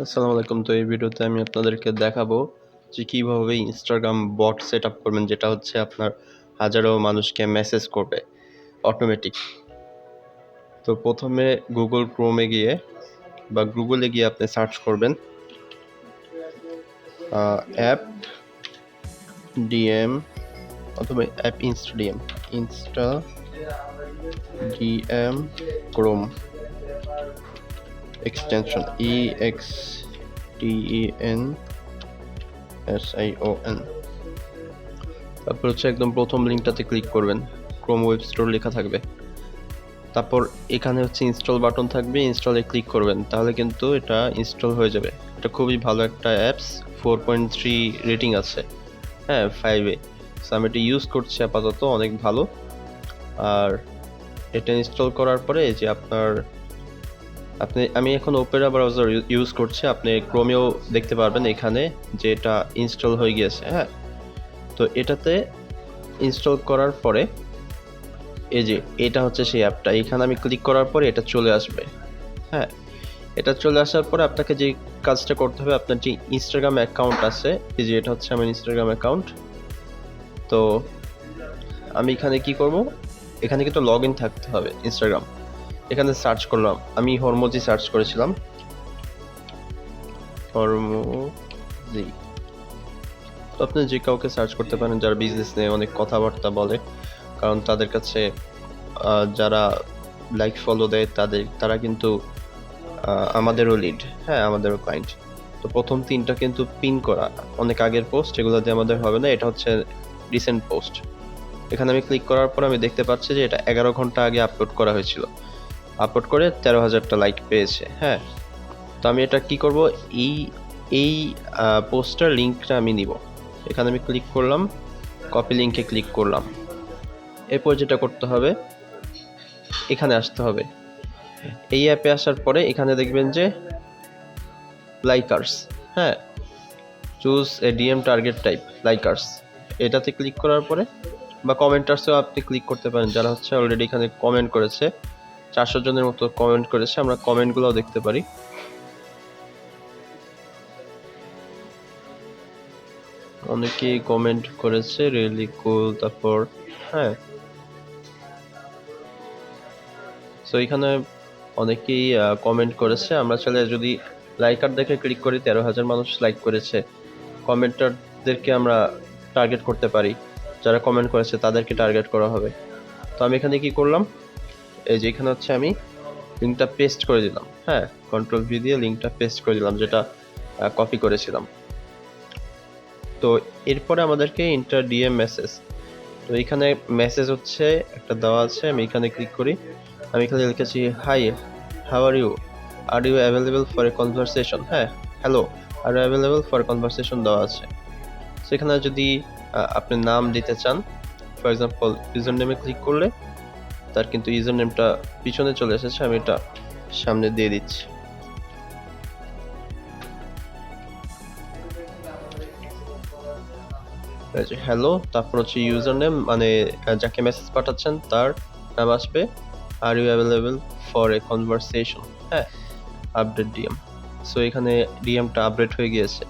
আসসালামু আলাইকুম। তো এই ভিডিওতে আমি আপনাদেরকে দেখাবো যে কিভাবে ইনস্টাগ্রাম বট সেট আপ করবেন, যেটা হচ্ছে আপনার হাজারো মানুষকে মেসেজ করবে অটোমেটিক। তো প্রথমে গুগল ক্রোমে গিয়ে বা গুগলে গিয়ে আপনি সার্চ করবেন অ্যাপ ডিএম অথবা app Insta DM Chrome extension EXTENSION। তারপর হচ্ছে একদম প্রথম লিঙ্কটাতে ক্লিক করবেন, ক্রোম ওয়েব স্টোর লেখা থাকবে। তারপর এখানে হচ্ছে ইনস্টল বাটন থাকবে, ইনস্টলে ক্লিক করবেন, তাহলে কিন্তু এটা ইনস্টল হয়ে যাবে। এটা খুবই ভালো একটা অ্যাপস, 4.3 রেটিং আছে, হ্যাঁ 5-এ। সো আমি এটা ইউজ করছি আপাতত, অনেক ভালো। আর এটা ইনস্টল করার পরে যে আমি এখন ওপেরা ব্রাউজার ইউজ করছি, আপনি ক্রোমেও দেখতে পারবেন এখানে যে এটা ইনস্টল হয়ে গিয়েছে। হ্যাঁ, তো এটাতে ইনস্টল করার পরে এই যে এটা হচ্ছে সেই অ্যাপটা, এখানে আমি ক্লিক করার পরে এটা চলে আসবে। হ্যাঁ, এটা চলে আসার পরে আপনাকে যে কাজটা করতে হবে, আপনার যে ইনস্টাগ্রাম অ্যাকাউন্ট আছে, এই যে এটা হচ্ছে আমার ইনস্টাগ্রাম অ্যাকাউন্ট। তো আমি এখানে কি করব, এখানে কিন্তু লগ ইন থাকতে হবে ইনস্টাগ্রাম। এখানে সার্চ করলাম, আমি হরমোজি সার্চ করেছিলাম, হরমোজি। তো আপনি যে কাউকে সার্চ করতে পারেন যারা বিজনেস নিয়ে অনেক কথাবার্তা বলে, কারণ তাদের কাছে যারা লাইক ফলো দেয় তারা কিন্তু আমাদেরও লিড, হ্যাঁ আমাদেরও ক্লায়েন্ট। তো প্রথম 3টা কিন্তু পিন করা, অনেক আগের পোস্ট, এগুলো দিয়ে আমাদের হবে না, এটা হচ্ছে রিসেন্ট পোস্ট। এখানে আমি ক্লিক করার পর আমি দেখতে পাচ্ছি যে এটা 11 ঘন্টা আগে আপলোড করা হয়েছিল, আপলোড করে 13,000টা লাইক পেয়েছে। হ্যাঁ, তো আমি এটা কি করব, এই এই পোস্টার লিঙ্কটা আমি নিব। এখানে আমি ক্লিক করলাম, কপি লিঙ্কে ক্লিক করলাম। এরপর যেটা করতে হবে, এখানে আসতে হবে। এই অ্যাপে আসার পরে এখানে দেখবেন যে লাইকার্স, হ্যাঁ choose a DM target type likers, এটাতে ক্লিক করার পরে বা কমেন্টার্সেও আপনি ক্লিক করতে পারেন, যারা হচ্ছে অলরেডি এখানে কমেন্ট করেছে, 400 জনের মতো কমেন্ট করেছে, আমরা কমেন্টগুলোও দেখতে পারি। অনেকেই কমেন্ট করেছে, রিয়েলি কুল। তারপর হ্যাঁ, সো এখানে অনেকেই কমেন্ট করেছে। আমরা চাইলে যদি লাইকার দেখে ক্লিক করি, 13,000 মানুষ লাইক করেছে, কমেন্টারদেরকে আমরা টার্গেট করতে পারি, যারা কমেন্ট করেছে তাদেরকে টার্গেট করা হবে। তো আমি এখানে কি করলাম, এই যে এখানে হচ্ছে আমি লিঙ্কটা পেস্ট করে দিলাম। হ্যাঁ, কন্ট্রোল-V দিয়ে লিঙ্কটা পেস্ট করে দিলাম, যেটা কপি করেছিলাম। তো এরপরে আমাদেরকে ইন্টার ডিএম মেসেজ, তো এখানে মেসেজ হচ্ছে একটা দেওয়া আছে, আমি এখানে ক্লিক করি। আমি এখানে লিখেছি hi, how are you available for a conversation. হ্যাঁ, hello, are you available for conversation দেওয়া আছে। সেখানে যদি আপনি নাম দিতে চান, ফর এক্সাম্পল ইউজার নেমে ক্লিক করলে তার কিন্তু ইউজার নেমটা পিছনে চলে এসেছে, আমি এটা সামনে দিয়ে দিচ্ছি। হ্যালো, তারপর হচ্ছে ইউজার নেম, মানে যাকে মেসেজ পাঠাচ্ছেন তার নাম আসবে, are you available for a conversation. হ্যাঁ, আপডেট ডিএম। সো এখানে ডিএমটা আপডেট হয়ে গিয়েছে।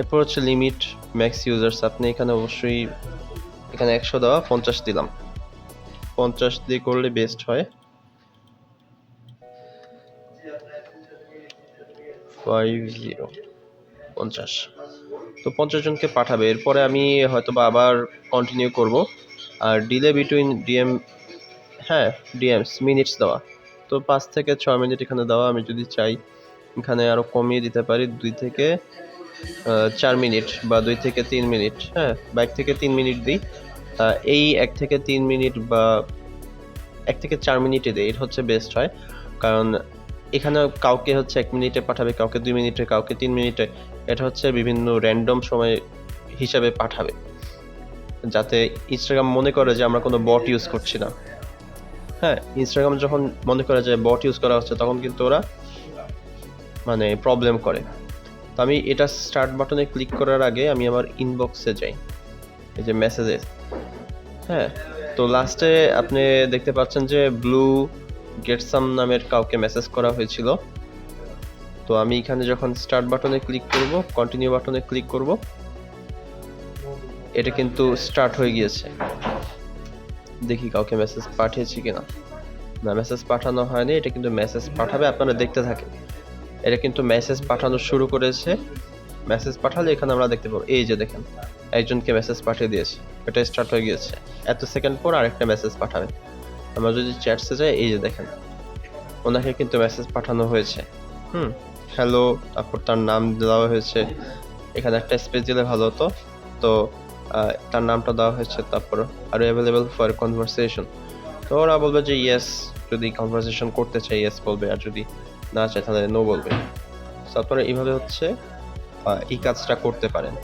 এরপর হচ্ছে লিমিট ম্যাক্স ইউজার্স, আপনি এখানে অবশ্যই এখানে 100 দেওয়া, 50 দিলাম, 50 দিয়ে করলে বেস্ট হয়। 50, তো 50 জনকে পাঠাবে। এরপরে আমি হয়তোবা আবার কন্টিনিউ করব। আর ডিলে বিটুইন ডিএম, হ্যাঁ ডিএমস মিনিটস দেওয়া, তো 5 থেকে 6 মিনিট এখানে দেওয়া। আমি যদি চাই এখানে আরো কমিয়ে দিতে পারি, 2 থেকে 4 মিনিট বা 2 থেকে 3 মিনিট। হ্যাঁ, বা 1 থেকে 3 মিনিট দিই। এই 1 থেকে 3 মিনিট বা 1 থেকে 4 মিনিটে দিই, এটা হচ্ছে বেস্ট হয়। কারণ এখানে কাউকে হচ্ছে 1 মিনিটে পাঠাবে, কাউকে 2 মিনিটে, কাউকে 3 মিনিটে, এটা হচ্ছে বিভিন্ন র্যান্ডম সময় হিসাবে পাঠাবে, যাতে ইনস্টাগ্রাম মনে করে যে আমরা কোনো বট ইউজ করছি না। হ্যাঁ, ইনস্টাগ্রাম যখন মনে করে যে বট ইউজ করা হচ্ছে, তখন কিন্তু ওরা মানে প্রবলেম করে। তো আমি এটা স্টার্ট বাটনে ক্লিক করার আগে আমি আমার ইনবক্সে যাই, এই যে মেসেজেস। হ্যাঁ, তো লাস্টে আপনি দেখতে পাচ্ছেন যে ব্লু গেটসাম নামের কাউকে মেসেজ করা হয়েছিল। তো আমি এখানে যখন স্টার্ট বাটনে ক্লিক করব, কন্টিনিউ বাটনে ক্লিক করব, এটা কিন্তু স্টার্ট হয়ে গিয়েছে। দেখি কাউকে মেসেজ পাঠিয়েছি কিনা। না, মেসেজ পাঠানো হয়নি। এটা কিন্তু মেসেজ পাঠাবে, আপনারা দেখতে থাকেন। এটা কিন্তু মেসেজ পাঠানো শুরু করেছে। মেসেজ পাঠালে এখানে আমরা দেখতে পাবো, এই যে দেখেন একজনকে মেসেজ পাঠিয়ে দিয়েছে, এটা স্টার্ট হয়ে গিয়েছে। এত সেকেন্ড পর আরেকটা মেসেজ পাঠাবে। আমরা যদি চ্যাটসে যাই, এই যে দেখেন ওনাকে কিন্তু মেসেজ পাঠানো হয়েছে। হ্যালো, তারপর তার নাম দেওয়া হয়েছে। এখানে একটা স্পেস দিলে ভালো হতো। তো তার নামটা দেওয়া হয়েছে, তারপর আর অ্যাভেলেবল ফর কনভারসেশন। তো ওরা বলবে যে ইয়েস, যদি কনভারসেশন করতে চাই ইয়েস বলবে, আর যদি না চায় তাহলে নো বলবে। তো আপনারা এইভাবে হচ্ছে এই কাজটা করতে পারেন।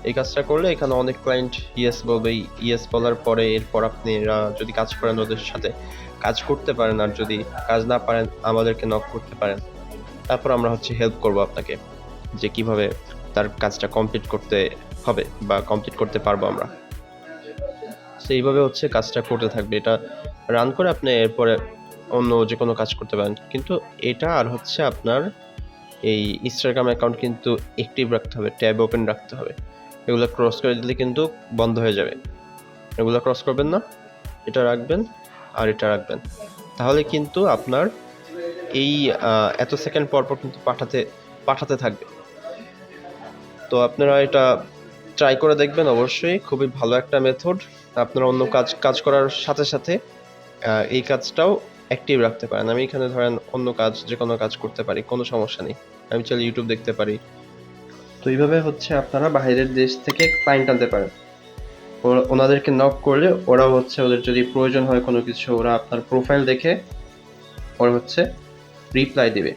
এই কাজটা করলে এখানে অনেক ক্লায়েন্ট ইয়েস বলবে। ইয়েস বলার পরে এরপর আপনারা যদি কাজ করেন ওদের সাথে কাজ করতে পারেন, আর যদি কাজ না পারেন আমাদেরকে নক করতে পারেন। তারপর আমরা হচ্ছে হেল্প করব আপনাকে যে কিভাবে তার কাজটা কমপ্লিট করতে হবে বা কমপ্লিট করতে পারবো আমরা। তো এইভাবে হচ্ছে কাজটা করতে থাকবে। এটা রান করে আপনি এরপরে অন্য যে কোনো কাজ করতে পারেন। কিন্তু এটা আর হচ্ছে আপনার এই ইনস্টাগ্রাম অ্যাকাউন্ট কিন্তু অ্যাক্টিভ রাখতে হবে, ট্যাব ওপেন রাখতে হবে। এগুলো ক্রস করে দিলে কিন্তু বন্ধ হয়ে যাবে। এগুলো ক্রস করবেন না, এটা রাখবেন আর এটা রাখবেন। তাহলে কিন্তু আপনার এই এত সেকেন্ড পর পর কিন্তু পাঠাতে থাকবে। তো আপনারা এটা ট্রাই করে দেখবেন অবশ্যই। খুবই ভালো একটা মেথড। আপনারা অন্য কাজ করার সাথে সাথে এই কাজটাও অ্যাক্টিভ রাখতে পারেন। আমি এখানে ধরেন অন্য কাজ, যে কোনো কাজ করতে পারি, কোনো সমস্যা নেই। আমি চাইলে ইউটিউব দেখতে পারি। তো এইভাবে হচ্ছে আপনারা বাইরের দেশ থেকে ক্লায়েন্ট আনতে পারেন। ওনাদেরকে নক করলে ওরা হচ্ছে, ওদের যদি প্রয়োজন হয় কোনো কিছু, ওরা আপনার প্রোফাইল দেখে ওরা হচ্ছে রিপ্লাই দিবে।